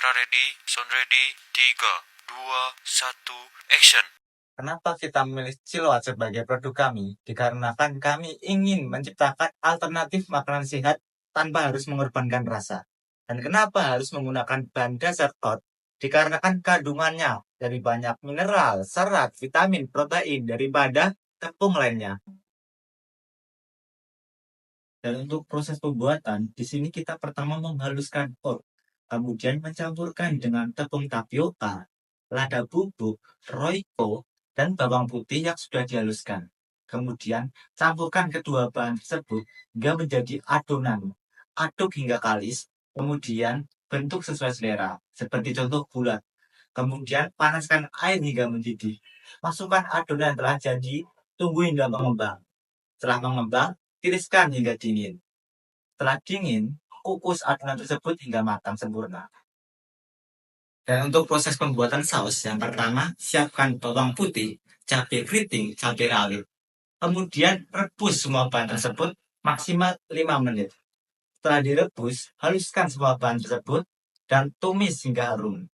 Kamera ready, sound ready, 3, 2, 1, action. Kenapa kita memilih Ciloat sebagai produk kami? Dikarenakan kami ingin menciptakan alternatif makanan sehat tanpa harus mengorbankan rasa. Dan kenapa harus menggunakan bahan dasar oat? Dikarenakan kandungannya dari banyak mineral, serat, vitamin, protein daripada tepung lainnya. Dan untuk proses pembuatan, di sini kita pertama menghaluskan oat, kemudian mencampurkan dengan tepung tapioka, lada bubuk, roiko, dan bawang putih yang sudah dihaluskan. Kemudian campurkan kedua bahan tersebut hingga menjadi adonan. Aduk hingga kalis, kemudian bentuk sesuai selera, seperti contoh bulat. Kemudian panaskan air hingga mendidih. Masukkan adonan yang telah jadi, tunggu hingga mengembang. Setelah mengembang, tiriskan hingga dingin. Setelah dingin, kukus adonan tersebut hingga matang sempurna. Dan untuk proses pembuatan saus, yang pertama, siapkan bawang putih, cabai keriting, cabai rawit. Kemudian rebus semua bahan tersebut maksimal 5 menit. Setelah direbus, haluskan semua bahan tersebut dan tumis hingga harum.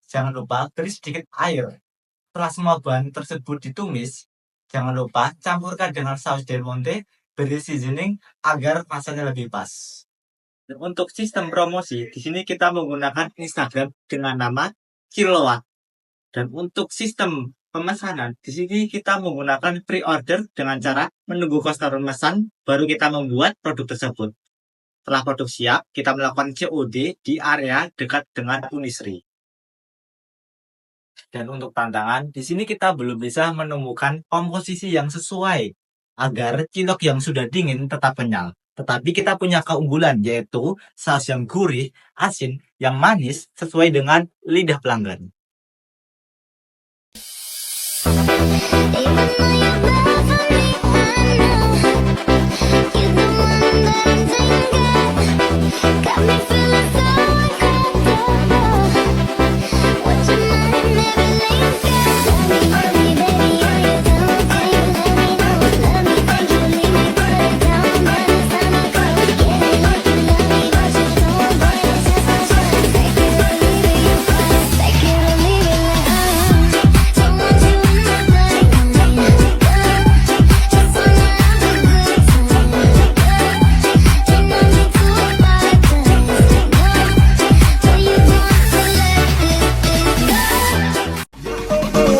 Jangan lupa beri sedikit air. Setelah semua bahan tersebut ditumis, jangan lupa campurkan dengan saus Del Monte, beri seasoning agar rasanya lebih pas. Dan untuk sistem promosi, di sini kita menggunakan Instagram dengan nama Ciloat. Dan untuk sistem pemesanan, di sini kita menggunakan pre-order dengan cara menunggu customer memesan, baru kita membuat produk tersebut. Setelah produk siap, kita melakukan COD di area dekat dengan Unisri. Dan untuk tantangan, di sini kita belum bisa menemukan komposisi yang sesuai agar cilok yang sudah dingin tetap kenyal. Tetapi kita punya keunggulan, yaitu saus yang gurih, asin, yang manis sesuai dengan lidah pelanggan.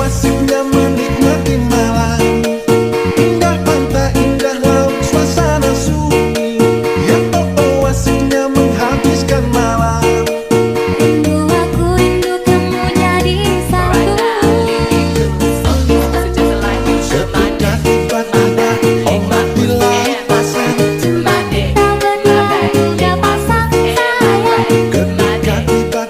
Asiknya menikmati malam, indah pantai, indah laut, suasana sunyi. Ya asiknya menghabiskan malam. Rindu aku, rindu kamu jadi satu. Ketika tiba-tiba ombak di laut pasang, Tak benar udah pasang sayang. ketika tiba-tiba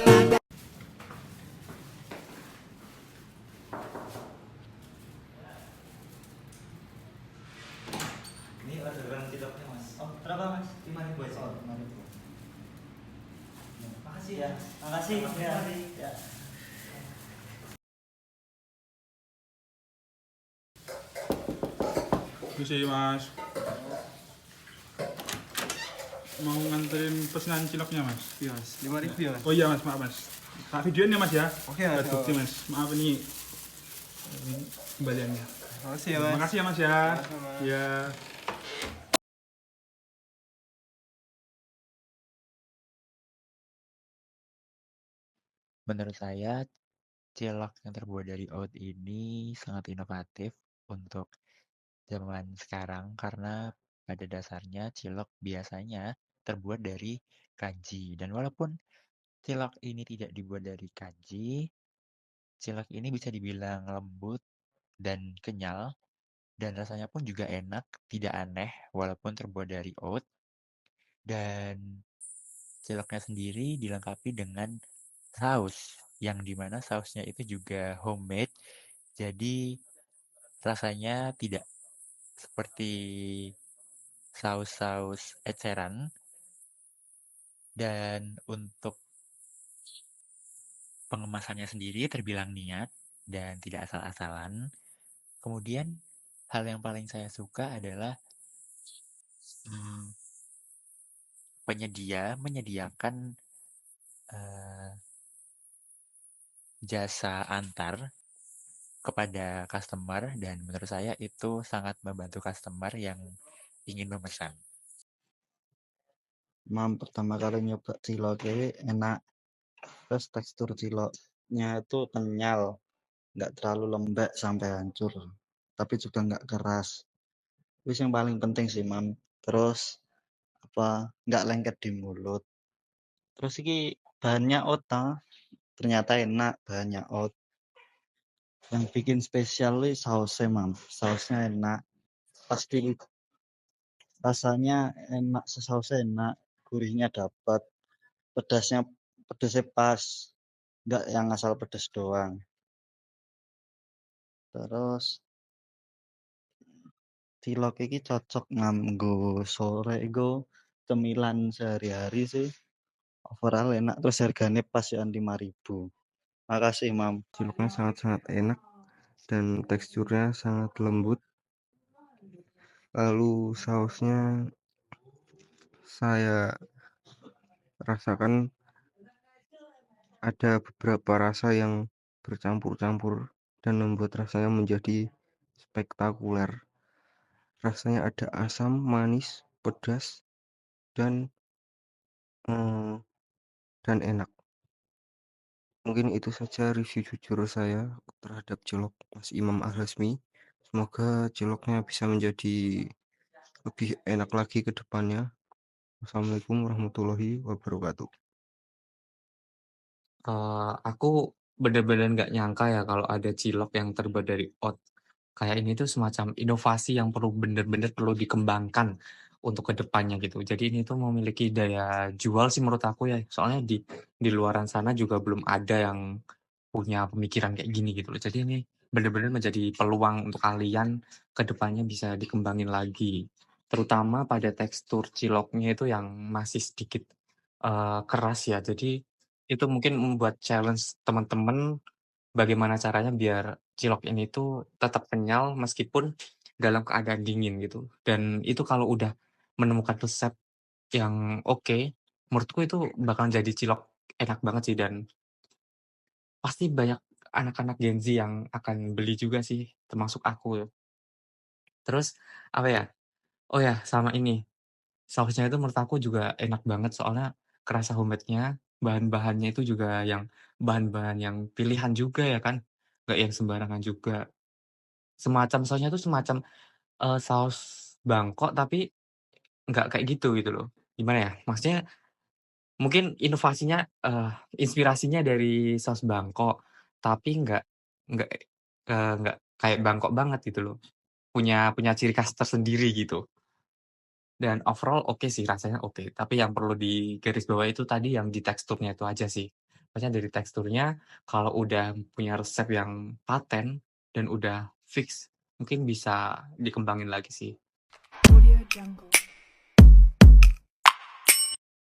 Ini orderan ciloknya, Mas. Oh, berapa, Mas? 5.000 aja. Oh, 5.000. Makasih ya. Makasih. Ya. Bisa mas, mau nganterin pesanan ciloknya mas? Iya mas, 5.000 ya mas. Oh iya mas, maaf mas. Tak videoin ya mas ya? Oke mas. Buat bukti mas, maaf ini kembaliannya. Makasih ya mas. Makasih ya mas ya. Sama-sama. Ya. Menurut saya, cilok yang terbuat dari oat ini sangat inovatif untuk zaman sekarang karena pada dasarnya cilok biasanya terbuat dari kanji. Dan walaupun cilok ini tidak dibuat dari kanji, cilok ini bisa dibilang lembut dan kenyal dan rasanya pun juga enak, tidak aneh walaupun terbuat dari oat. Dan ciloknya sendiri dilengkapi dengan saus yang dimana sausnya itu juga homemade, jadi rasanya tidak seperti saus-saus eceran. Dan untuk pengemasannya sendiri terbilang niat dan tidak asal-asalan. Kemudian hal yang paling saya suka adalah penyedia menyediakan jasa antar kepada customer dan menurut saya itu sangat membantu customer yang ingin memesan. Mam pertama kali nyoba cilok ini enak, terus tekstur ciloknya itu kenyal, nggak terlalu lembek sampai hancur, tapi juga nggak keras. Wis yang paling penting sih mam. Terus nggak lengket di mulut. Terus iki bahannya oat ternyata enak bahannya oat. Yang bikin spesial nih sausnya mam, sausnya enak, pasti rasanya enak, sausnya enak, gurihnya dapat, pedasnya pas, nggak yang asal pedas doang. Terus cilok iki cocok nganggo sore iku cemilan sehari-hari sih. Overall enak, terus harganya pas ya 5.000. Makasih mam. Ciloknya sangat-sangat enak dan teksturnya sangat lembut. Lalu sausnya saya rasakan ada beberapa rasa yang bercampur-campur dan membuat rasanya menjadi spektakuler. Rasanya ada asam, manis, pedas, dan enak. Mungkin itu saja review jujur saya terhadap cilok Mas Imam Al-Hasmi. Semoga ciloknya bisa menjadi lebih enak lagi ke depannya. Wassalamualaikum warahmatullahi wabarakatuh. Aku bener-bener nggak nyangka ya kalau ada cilok yang terbuat dari oat. Kayak ini tuh semacam inovasi yang bener-bener perlu dikembangkan untuk ke depannya gitu. Jadi ini tuh memiliki daya jual sih menurut aku ya. Soalnya di luaran sana juga belum ada yang punya pemikiran kayak gini gitu loh. Jadi ini bener-bener menjadi peluang untuk kalian ke depannya bisa dikembangin lagi. Terutama pada tekstur ciloknya itu yang masih sedikit keras ya. Jadi itu mungkin membuat challenge teman-teman bagaimana caranya biar cilok ini tuh tetap kenyal meskipun dalam keadaan dingin gitu. Dan itu kalau udah menemukan resep yang oke, menurutku itu bakal jadi cilok enak banget sih dan pasti banyak anak-anak Gen Z yang akan beli juga sih, termasuk aku. Terus apa ya? Oh ya, sama ini, sausnya itu menurut aku juga enak banget soalnya kerasa homemade-nya, bahan-bahannya itu juga yang bahan-bahan yang pilihan juga ya kan, nggak yang sembarangan juga. Semacam sausnya itu semacam, saus Bangkok tapi nggak kayak gitu loh. Gimana ya, maksudnya mungkin inovasinya, inspirasinya dari saus Bangkok, tapi nggak, nggak kayak Bangkok banget gitu loh, punya ciri khas tersendiri gitu. Dan overall oke sih, rasanya oke. Tapi yang perlu digarisbawahi itu tadi yang di teksturnya itu aja sih. Maksudnya dari teksturnya, kalau udah punya resep yang paten dan udah fix, mungkin bisa dikembangin lagi sih. Audio Jungle.